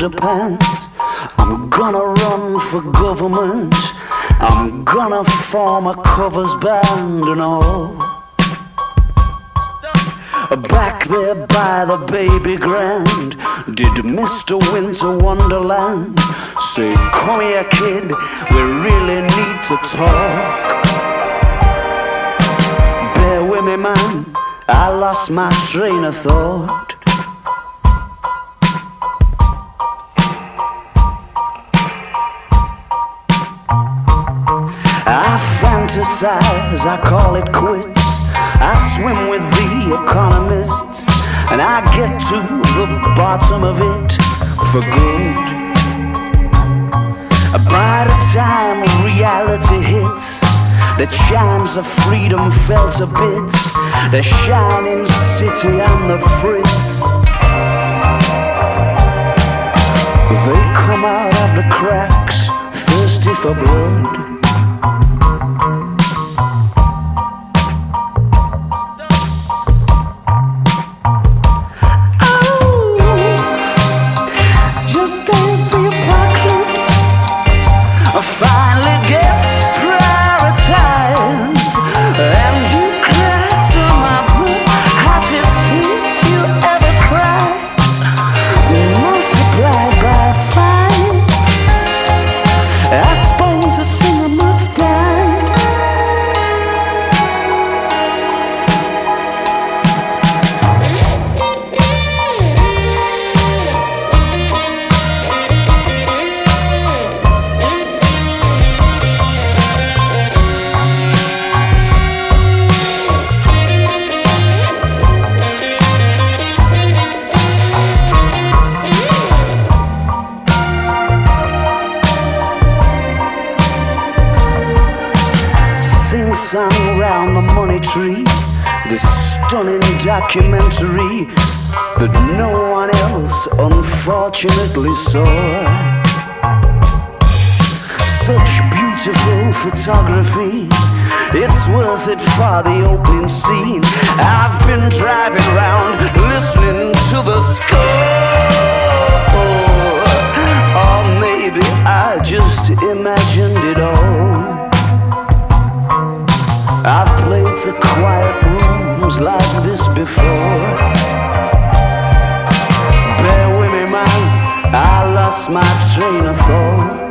underpants. I'm gonna run for government. I'm gonna form a covers band and all. Back there by the baby grand, did Mr. Winter Wonderland say, "Come here, kid, we really need to talk"? Bear with me, man, I lost my train of thought. I fantasize, I call it quits. I swim with the economists, and I get to the bottom of it for good. By the time reality hits, the chimes of freedom fell to bits. The shining city and the fritz, they come out of the cracks, thirsty for blood. Finally gets prioritized, and you cried some of the hottest tears you ever cried, multiplied by 5. I suppose the singer must die. Sing-song round the money tree, this stunning documentary that no one else unfortunately saw. Such beautiful photography, it's worth it for the opening scene. I've been driving round listening to the score, or maybe I just imagined it all. I've played to quiet rooms like this before. Bear with me, man, I lost my train of thought.